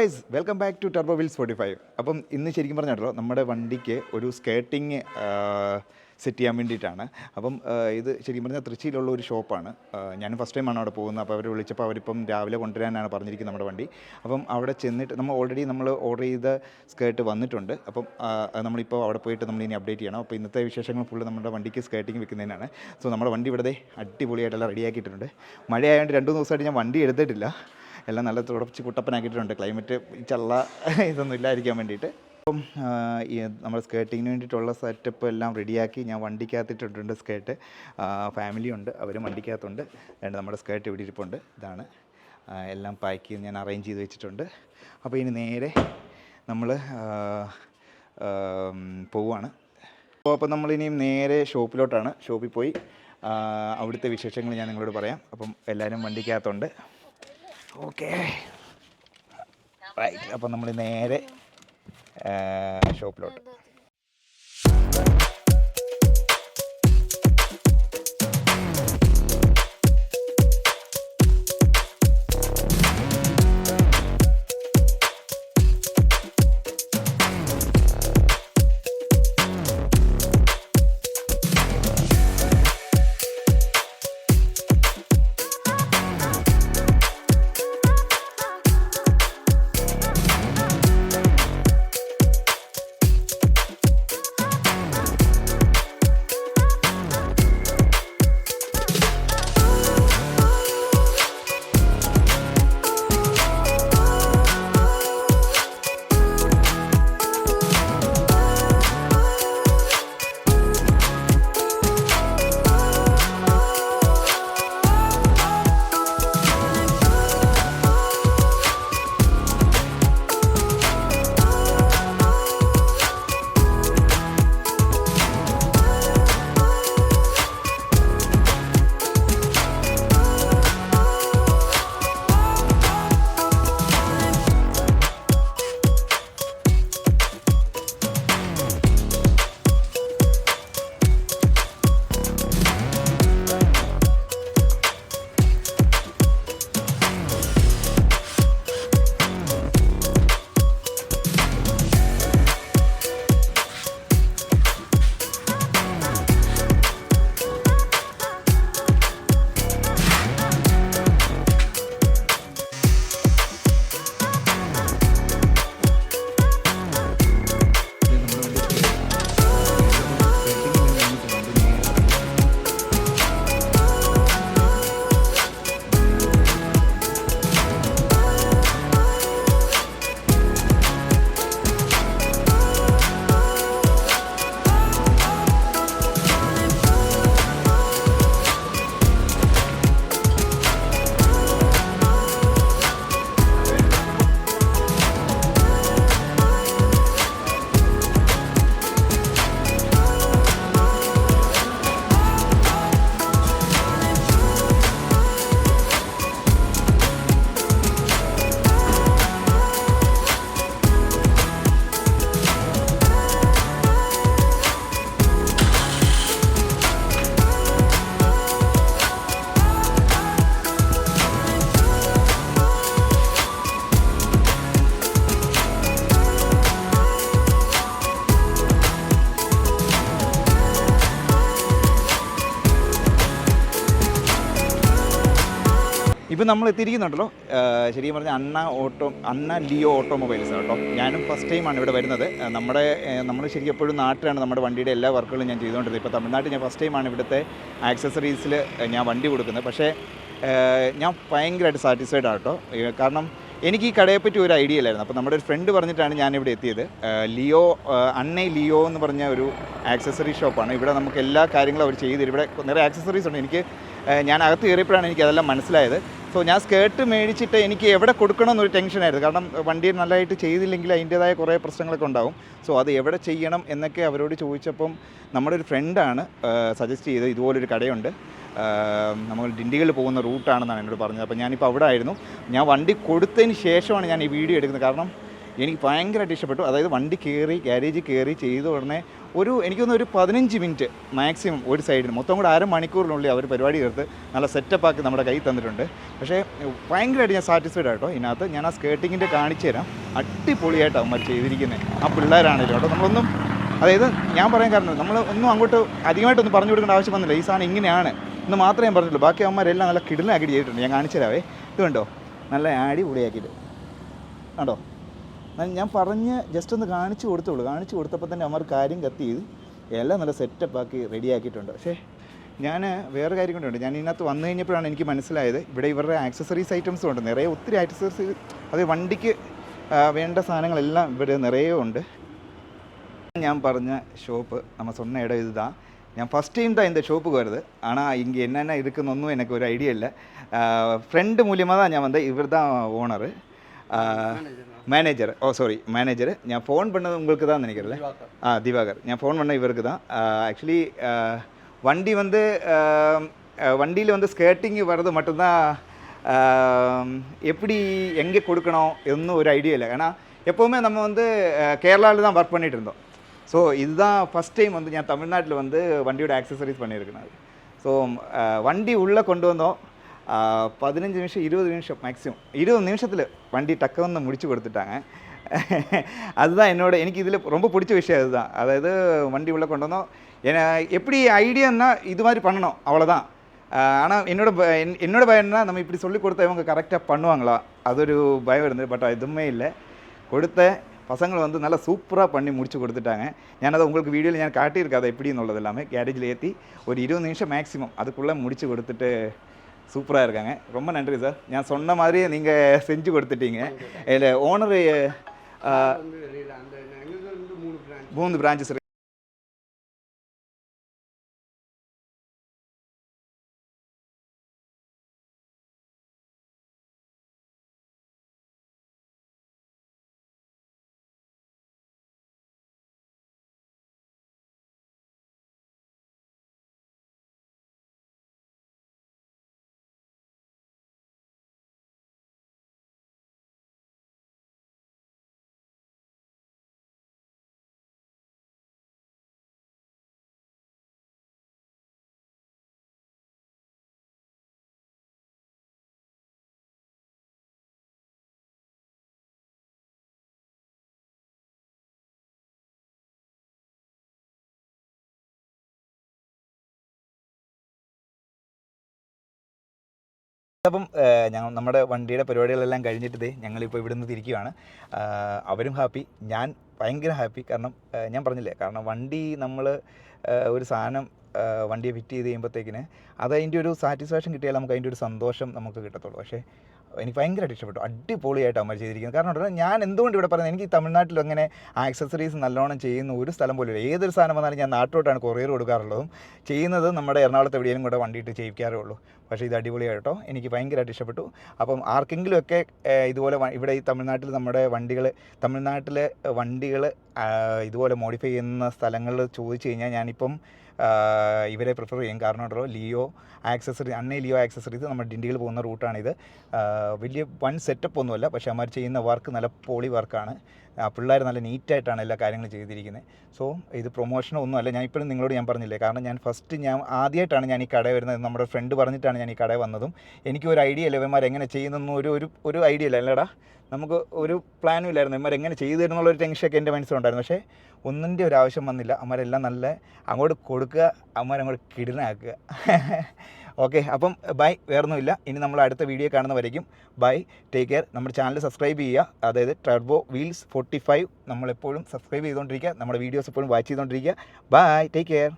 Guys welcome back to turbo wheels 45. അപ്പം ഇന്ന് ശരിക്കും പറഞ്ഞാലോ നമ്മുടെ വണ്ടിക്ക് ഒരു സ്കേട്ടിങ് സെറ്റ് ചെയ്യാൻ വേണ്ടിയിട്ടാണ്. അപ്പം ഇത് ശരിക്കും പറഞ്ഞാൽ തൃശ്ശിയിലുള്ള ഒരു ഷോപ്പാണ്. ഞാൻ ഫസ്റ്റ് ടൈമാണ് അവിടെ പോകുന്നത്. അപ്പോൾ അവർ വിളിച്ചപ്പോൾ അവരിപ്പം രാവിലെ കൊണ്ടുവരാനാണ് പറഞ്ഞിരിക്കുന്നത് നമ്മുടെ വണ്ടി. അപ്പം അവിടെ ചെന്നിട്ട് നമ്മൾ ഓർഡർ ചെയ്ത സ്കേർട്ട് വന്നിട്ടുണ്ട്. അപ്പം നമ്മളിപ്പോൾ അവിടെ പോയിട്ട് നമ്മളിനി അപ്ഡേറ്റ് ചെയ്യണം. അപ്പോൾ ഇന്നത്തെ വിശേഷങ്ങൾ ഫുള്ള് നമ്മുടെ വണ്ടിക്ക് സ്കേട്ടിങ് വെക്കുന്നതിനാണ്. സോ നമ്മുടെ വണ്ടി ഇവിടെ അടിപൊളിയായിട്ടെല്ലാം റെഡിയാക്കിയിട്ടുണ്ട്. മഴയായതുകൊണ്ട് 2 ദിവസമായിട്ട് ഞാൻ വണ്ടി എടുത്തിട്ടില്ല. എല്ലാം നല്ല തുടച്ച് കുട്ടപ്പനാക്കിയിട്ടുണ്ട്. ക്ലൈമറ്റ് ചള്ള ഇതൊന്നും ഇല്ലായിരിക്കാൻ വേണ്ടിയിട്ട്. അപ്പം നമ്മുടെ സ്കേർട്ടിങ്ങിന് വേണ്ടിയിട്ടുള്ള സെറ്റപ്പ് എല്ലാം റെഡിയാക്കി ഞാൻ വണ്ടിക്കകത്തിട്ടിട്ടുണ്ട്. സ്കേർട്ട് ഫാമിലി ഉണ്ട്, അവരും വണ്ടിക്കകത്തുണ്ട്. നമ്മുടെ സ്കേർട്ട് ഇവിടെ ഇരിപ്പുണ്ട്. ഇതാണ് എല്ലാം പാക്ക് ചെയ്ത് ഞാൻ അറേഞ്ച് ചെയ്ത് വെച്ചിട്ടുണ്ട്. അപ്പോൾ ഇനി നേരെ നമ്മൾ പോവുകയാണ്. അപ്പോൾ നമ്മളിനിയും നേരെ ഷോപ്പിലോട്ടാണ്. ഷോപ്പിൽ പോയി അവിടുത്തെ വിശേഷങ്ങൾ ഞാൻ നിങ്ങളോട് പറയാം. അപ്പം എല്ലാവരും വണ്ടിക്കകത്തുണ്ട്. Okay right. അപ്പം നമ്മൾ നേരെ ഷോപ്പിലോട്ട്. ഇപ്പം നമ്മൾ എത്തിയിരിക്കുന്നുണ്ടല്ലോ, ശരിക്കും പറഞ്ഞാൽ അണ്ണ ലിയോ ഓട്ടോമൊബൈൽസ് കേട്ടോ. ഞാനും ഫസ്റ്റ് ടൈമാണ് ഇവിടെ വരുന്നത്. നമ്മൾ ശരിക്കും എപ്പോഴും നാട്ടിലാണ് നമ്മുടെ വണ്ടിയുടെ എല്ലാ വർക്കുകളും ഞാൻ ചെയ്തുകൊണ്ടിരുന്നത്. ഇപ്പോൾ തമിഴ്നാട്ടിൽ ഞാൻ ഫസ്റ്റ് ടൈമാണ് ഇവിടുത്തെ ആക്സസറീസിൽ ഞാൻ വണ്ടി കൊടുക്കുന്നത്. പക്ഷേ ഞാൻ ഭയങ്കരമായിട്ട് സാറ്റിസ്ഫൈഡ് ആണ് കേട്ടോ. കാരണം എനിക്ക് ഈ കടയെപ്പറ്റി ഒരു ഐഡിയ ഇല്ലായിരുന്നു. അപ്പോൾ നമ്മുടെ ഒരു ഫ്രണ്ട് പറഞ്ഞിട്ടാണ് ഞാനിവിടെ എത്തിയത്. അണ്ണ ലിയോ എന്ന് പറഞ്ഞ ഒരു ആക്സസറി ഷോപ്പാണ്. ഇവിടെ നമുക്ക് എല്ലാ കാര്യങ്ങളും അവർ ചെയ്തു തരും. ഇവിടെ നിറയെ ആക്സസറീസ് ഉണ്ട്. ഞാൻ അകത്ത് കയറിയപ്പോഴാണ് എനിക്കതെല്ലാം മനസ്സിലായത്. സോ ഞാൻ സ്കേർട്ട് മേടിച്ചിട്ട് എനിക്ക് എവിടെ കൊടുക്കണമെന്നൊരു ടെൻഷനായിരുന്നു. കാരണം വണ്ടി നല്ലതായിട്ട് ചെയ്തില്ലെങ്കിൽ അതിൻ്റേതായ കുറേ പ്രശ്നങ്ങളൊക്കെ ഉണ്ടാവും. സോ അത് എവിടെ ചെയ്യണം എന്നൊക്കെ അവരോട് ചോദിച്ചപ്പം നമ്മുടെ ഒരു ഫ്രണ്ടാണ് സജസ്റ്റ് ചെയ്തത്. ഇതുപോലൊരു കടയുണ്ട്, നമ്മൾ ഡിണ്ടിഗൽ പോകുന്ന റൂട്ടാണെന്നാണ് എന്നോട് പറഞ്ഞത്. അപ്പോൾ ഞാനിപ്പോൾ അവിടെ ആയിരുന്നു. ഞാൻ വണ്ടി കൊടുത്തതിന് ശേഷമാണ് ഞാൻ ഈ വീഡിയോ എടുക്കുന്നത്. കാരണം എനിക്ക് ഭയങ്കരമായിട്ട് ഇഷ്ടപ്പെട്ടു. അതായത് വണ്ടി കയറി ഗ്യാരേജിൽ കയറി ചെയ്ത ഉടനെ എനിക്ക് തോന്നുന്നു ഒരു 15 മിനിറ്റ് മാക്സിമം ഒരു സൈഡിന്, മൊത്തം കൂടെ അരമണിക്കൂറിനുള്ളിൽ അവർ പരിപാടി ചേർത്ത് നല്ല സെറ്റപ്പാക്കി നമ്മുടെ കയ്യിൽ തന്നിട്ടുണ്ട്. പക്ഷേ ഭയങ്കരമായിട്ട് ഞാൻ സാറ്റിസ്ഫൈഡ് ആട്ടോ ഇതിനകത്ത്. ഞാൻ ആ സ്കേർട്ടിങ്ങിൻ്റെ കാണിച്ചു തരാം. അടിപൊളിയായിട്ട് അവന്മാർ ചെയ്തിരിക്കുന്നത്. ആ പിള്ളേരാണല്ലോ കേട്ടോ. നമ്മളൊന്നും, അതായത് ഞാൻ പറയാൻ കാരണം നമ്മൾ ഒന്നും അങ്ങോട്ട് അധികമായിട്ടൊന്നും പറഞ്ഞു കൊടുക്കേണ്ട ആവശ്യം വന്നില്ല. ഈ സാധനം ഇങ്ങനെയാണ് എന്ന് മാത്രമേ ഞാൻ പറഞ്ഞുള്ളൂ. ബാക്കി അവന്മാരെല്ലാം നല്ല കിടിലാക്കിയിട്ട് ചെയ്തിട്ടുണ്ട്. ഞാൻ കാണിച്ചു തരാവേ. ഇത് കണ്ടോ, നല്ല അടിപൊളിയാക്കിയിട്ട് കണ്ടോ. ഞാൻ പറഞ്ഞ് ജസ്റ്റ് ഒന്ന് കാണിച്ചു കൊടുത്തപ്പോൾ തന്നെ അവർ കാര്യം കത്തി ചെയ്ത് എല്ലാം നല്ല സെറ്റപ്പാക്കി റെഡിയാക്കിയിട്ടുണ്ട്. പക്ഷേ ഞാൻ വേറെ കാര്യം കൊണ്ടുണ്ട്. ഞാൻ ഇതിനകത്ത് വന്നു കഴിഞ്ഞപ്പോഴാണ് എനിക്ക് മനസ്സിലായത് ഇവിടെ ഇവരുടെ ആക്സസറീസ് ഐറ്റംസും ഉണ്ട് നിറയെ. ഒത്തിരി ആക്സസറീസ്, അത് വണ്ടിക്ക് വേണ്ട സാധനങ്ങളെല്ലാം ഇവിടെ നിറയെ ഉണ്ട്. ഞാൻ പറഞ്ഞ ஷோப்பு நம்ம சொன்ன இடம் இதுதான். நான் ஃபஸ்ட் டைம் தான் இந்த ஷோப்புக்கு வருது. ஆனால் இங்கே என்னென்ன இருக்குன்னு எனக்கு ஒரு ஐடியா இல்லை. ஃப்ரெண்டு மூலியமாக தான் நான் வந்தேன். இவர் தான் ஓனரு, மேனேஜர். மேனேஜர். நான் ஃபோன் பண்ணது உங்களுக்கு தான் நினைக்கிறேன். திவாகர். நான் ஃபோன் பண்ண இவருக்கு தான். ஆக்சுவலி வண்டி வந்து வண்டியில் வந்து ஸ்கேர்ட்டிங் வர்றது மட்டும்தான் எப்படி எங்கே கொடுக்கணும் இன்னும் ஒரு ஐடியா இல்லை. ஏன்னா எப்போவுமே நம்ம வந்து கேரளாவில் தான் ஒர்க் பண்ணிகிட்டு இருந்தோம். ஸோ இதுதான் ஃபஸ்ட் டைம் வந்து நான் தமிழ்நாட்டில் வந்து வண்டியோட ஆக்சசரிஸ் பண்ணியிருக்கேன். ஸோ வண்டி உள்ளே கொண்டு வந்தோம். 15 நிமிஷம் 20 நிமிஷம் மேக்ஸிமம் 20 நிமிஷத்தில் வண்டி டக்க வந்து முடிச்சு கொடுத்துட்டாங்க. அதுதான் எனக்கு இதில் ரொம்ப பிடிச்ச விஷயம் அதுதான். அதாவது வண்டி உள்ளே கொண்டு வந்தோம். எப்படி ஐடியான்னா இது மாதிரி பண்ணணும் அவ்வளோதான். ஆனால் என்னோட பயம்னா நம்ம இப்படி சொல்லி கொடுத்தா இவங்க கரெக்டாக பண்ணுவாங்களா, அது ஒரு பயம் இருந்தது. பட் எதுவுமே இல்லை. கொடுத்த பசங்களை வந்து நல்லா சூப்பராக பண்ணி முடிச்சு கொடுத்துட்டாங்க. அதை உங்களுக்கு வீடியோவில் நான் காட்டியிருக்கேன் அதை எப்படின்னு உள்ளது எல்லாமே. கேரேஜில் ஏற்றி ஒரு 20 நிமிஷம் மேக்ஸிமம் அதுக்குள்ளே முடிச்சு கொடுத்துட்டு சூப்பராக இருக்காங்க. ரொம்ப நன்றி சார். நான் சொன்ன மாதிரியே நீங்கள் செஞ்சு கொடுத்துட்டீங்க. இதில் ஓனரு 3 பிரான்ச்சஸ். അപ്പം നമ്മുടെ വണ്ടിയുടെ പരിപാടികളെല്ലാം കഴിഞ്ഞിട്ട് ഞങ്ങളിപ്പോൾ ഇവിടെ നിന്ന് തിരിക്കുകയാണ്. അവരും ഹാപ്പി, ഞാൻ ഭയങ്കര ഹാപ്പി. കാരണം ഞാൻ പറഞ്ഞില്ലേ, കാരണം വണ്ടി നമ്മൾ ഒരു സാധനം വണ്ടിയെ ഫിറ്റ് ചെയ്ത് കഴിയുമ്പോഴത്തേക്കിന് അതിൻ്റെ ഒരു സാറ്റിസ്ഫാക്ഷൻ കിട്ടിയാൽ നമുക്ക് അതിൻ്റെ ഒരു സന്തോഷം നമുക്ക് കിട്ടത്തുള്ളൂ. പക്ഷേ എനിക്ക് ഭയങ്കരമായിട്ട് ഇഷ്ടപ്പെട്ടു. അടിപൊളിയായിട്ട് അമ്മ ചെയ്തിരിക്കുന്നത്. കാരണം ഞാൻ എന്തുകൊണ്ട് ഇവിടെ പറയുന്നത്, എനിക്ക് തമിഴ്നാട്ടിൽ അങ്ങനെ ആക്സസറീസ് നല്ലോണം ചെയ്യുന്ന ഒരു സ്ഥലം പോലും ഇല്ല. ഏതൊരു സാധനം വന്നാലും ഞാൻ നാട്ടിലോട്ടാണ് കൊറിയർ കൊടുക്കാറുള്ളതും. ചെയ്യുന്നത് നമ്മുടെ എറണാകുളത്ത് എവിടെയെങ്കിലും കൂടെ വണ്ടിയിട്ട് ചെയ്യിക്കാറേ ഉള്ളൂ. പക്ഷേ ഇത് അടിപൊളിയായിട്ടോ, എനിക്ക് ഭയങ്കരമായിട്ട് ഇഷ്ടപ്പെട്ടു. അപ്പം ആർക്കെങ്കിലുമൊക്കെ ഇതുപോലെ ഇവിടെ ഈ നമ്മുടെ തമിഴ്നാട്ടിലെ വണ്ടികൾ ഇതുപോലെ മോഡിഫൈ ചെയ്യുന്ന സ്ഥലങ്ങളിൽ ചോദിച്ചു കഴിഞ്ഞാൽ ഞാനിപ്പം ഇവരെ പ്രിഫർ ചെയ്യും. കാരണം ഉണ്ടല്ലോ, ലിയോ ആക്സസറീസ് നമ്മുടെ ഡിണ്ടിഗൽ പോകുന്ന റൂട്ടാണിത്. വലിയ വൺ സെറ്റപ്പ് ഒന്നുമല്ല, പക്ഷേ അവർ ചെയ്യുന്ന വർക്ക് നല്ല പൊളി വർക്കാണ്. പിള്ളേർ നല്ല നീറ്റായിട്ടാണ് എല്ലാ കാര്യങ്ങളും ചെയ്തിരിക്കുന്നത്. സോ ഇത് പ്രൊമോഷനോ ഒന്നുമല്ല. ഞാൻ ഇപ്പോഴും നിങ്ങളോട് ഞാൻ പറഞ്ഞില്ലേ, കാരണം ഞാൻ ആദ്യമായിട്ടാണ് ഞാൻ ഈ കടയിൽ വരുന്നത്. നമ്മുടെ ഫ്രണ്ട് പറഞ്ഞിട്ടാണ് ഞാൻ ഈ കടയിൽ വന്നതും. എനിക്കൊരു ഐഡിയ ഇല്ല ഇവന്മാർ എങ്ങനെ ചെയ്യുന്നതെന്ന് ഒരു ഐഡിയ ഇല്ല. അല്ലേടാ, നമുക്ക് ഒരു പ്ലാനും ഇല്ലായിരുന്നു ഇവന്മാർ എങ്ങനെ ചെയ്തു തരുന്നുള്ളൊരു ടെൻഷനൊക്കെ എൻ്റെ മനസ്സിലുണ്ടായിരുന്നു. പക്ഷേ ഒന്നിൻ്റെ ഒരു ആവശ്യം വന്നില്ല. അമ്മരെല്ലാം നല്ല അങ്ങോട്ട് കൊടുക്കുക, അമ്മരങ്ങോട്ട് കിടിലനാക്കുക. ഓക്കെ, അപ്പം ബൈ. വേറൊന്നുമില്ല. ഇനി നമ്മൾ അടുത്ത വീഡിയോ കാണുന്നവരേക്കും ബൈ, ടേക്ക് കെയർ. നമ്മുടെ ചാനൽ സബ്സ്ക്രൈബ് ചെയ്യുക. അതായത് ടർബോ വീൽസ് 45 നമ്മളെപ്പോഴും സബ്സ്ക്രൈബ് ചെയ്തുകൊണ്ടിരിക്കുക. നമ്മുടെ വീഡിയോസ് എപ്പോഴും വാച്ച് ചെയ്തുകൊണ്ടിരിക്കുക. Bye, take care.